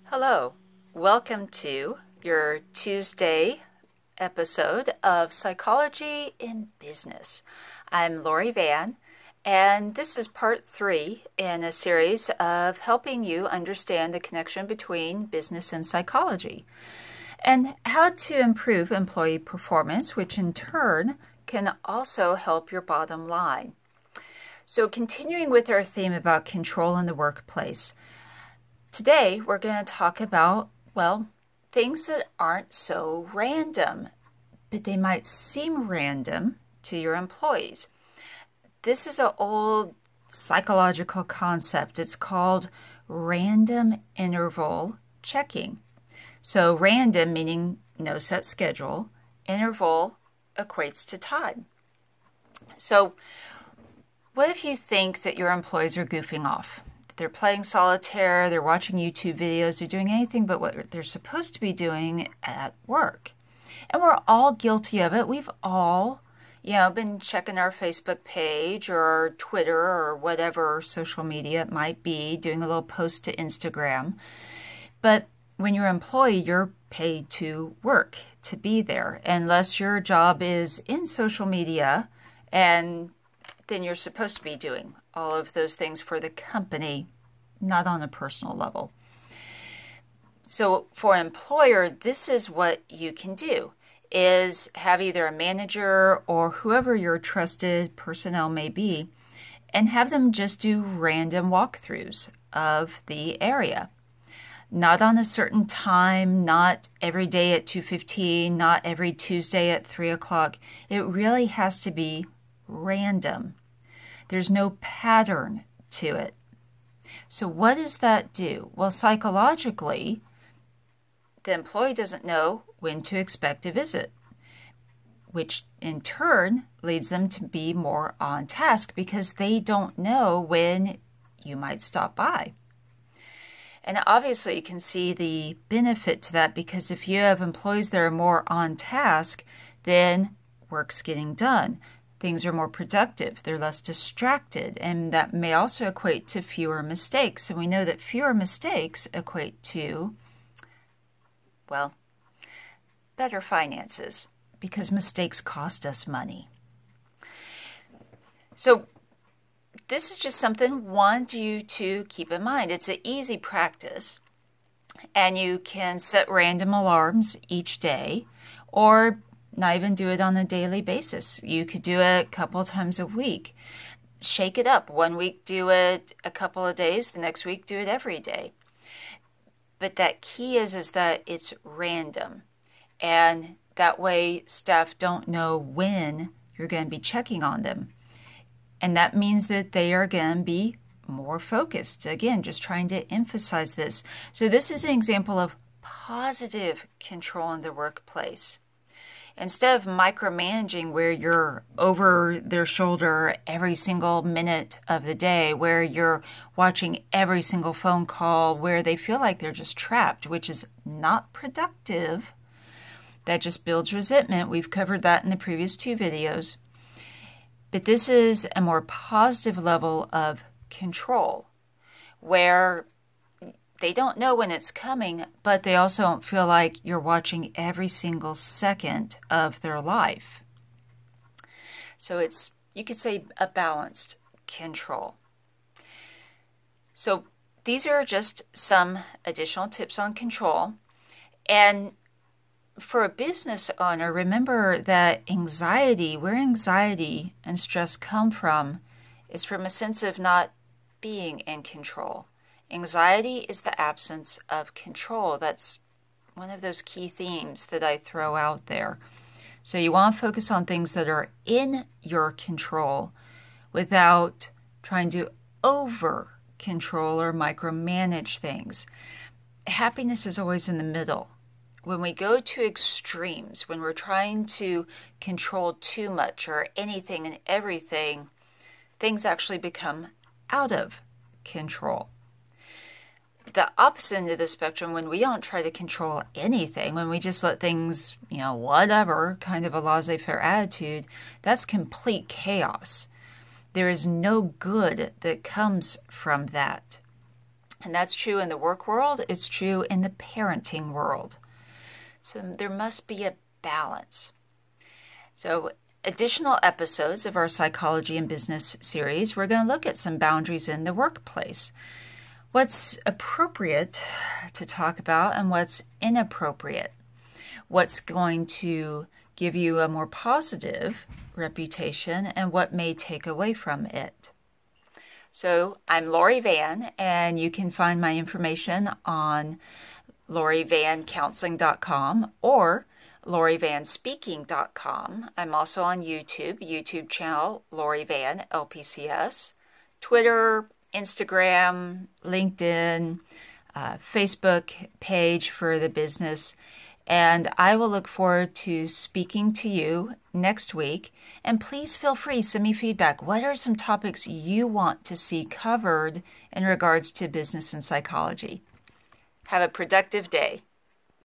Hello, welcome to your Tuesday episode of Psychology in Business. I'm Lori Van, and this is part 3 in a series of helping you understand the connection between business and psychology and how to improve employee performance, which in turn can also help your bottom line. So continuing with our theme about control in the workplace, today we're going to talk about, things that aren't so random, but they might seem random to your employees. This is an old psychological concept. It's called random interval checking. So random meaning no set schedule, interval equates to time. So what if you think that your employees are goofing off? They're playing solitaire, they're watching YouTube videos, they're doing anything but what they're supposed to be doing at work. And we're all guilty of it. We've all, been checking our Facebook page or Twitter or whatever social media it might be, doing a little post to Instagram. But when you're an employee, you're paid to work, to be there, unless your job is in social media, and then you're supposed to be doing all of those things for the company, not on a personal level. So for an employer, this is what you can do, is have either a manager or whoever your trusted personnel may be, and have them just do random walkthroughs of the area. Not on a certain time, not every day at 2:15, not every Tuesday at 3 o'clock. It really has to be random. There's no pattern to it. So what does that do? Well, psychologically, the employee doesn't know when to expect a visit, which in turn leads them to be more on task because they don't know when you might stop by. And obviously you can see the benefit to that, because if you have employees that are more on task, then work's getting done. Things are more productive, they're less distracted, and that may also equate to fewer mistakes. And we know that fewer mistakes equate to, better finances, because mistakes cost us money. So this is just something I want you to keep in mind. It's an easy practice, and you can set random alarms each day, or not even do it on a daily basis. You could do it a couple times a week. Shake it up. One week do it a couple of days, the next week do it every day. But that key is that it's random. And that way staff don't know when you're going to be checking on them. And that means that they are going to be more focused. Again, just trying to emphasize this. So this is an example of positive control in the workplace. Instead of micromanaging, where you're over their shoulder every single minute of the day, where you're watching every single phone call, where they feel like they're just trapped, which is not productive. That just builds resentment. We've covered that in the previous 2 videos. But this is a more positive level of control, where they don't know when it's coming, but they also don't feel like you're watching every single second of their life. So it's, you could say, a balanced control. So these are just some additional tips on control. And for a business owner, remember that where anxiety and stress come from, is from a sense of not being in control. Anxiety is the absence of control. That's one of those key themes that I throw out there. So you want to focus on things that are in your control without trying to over-control or micromanage things. Happiness is always in the middle. When we go to extremes, when we're trying to control too much or anything and everything, things actually become out of control. The opposite end of the spectrum, when we don't try to control anything, when we just let things, whatever, kind of a laissez-faire attitude, that's complete chaos. There is no good that comes from that. And that's true in the work world. It's true in the parenting world. So there must be a balance. So additional episodes of our Psychology in Business series, we're going to look at some boundaries in the workplace. What's appropriate to talk about and what's inappropriate. What's going to give you a more positive reputation and what may take away from it. So I'm Lori Van, and you can find my information on LoriVanCounseling.com or LoriVanSpeaking.com. I'm also on YouTube channel Lori Van, LPC-S, Twitter, Instagram, LinkedIn, Facebook page for the business. And I will look forward to speaking to you next week. And please feel free to send me feedback. What are some topics you want to see covered in regards to business and psychology? Have a productive day.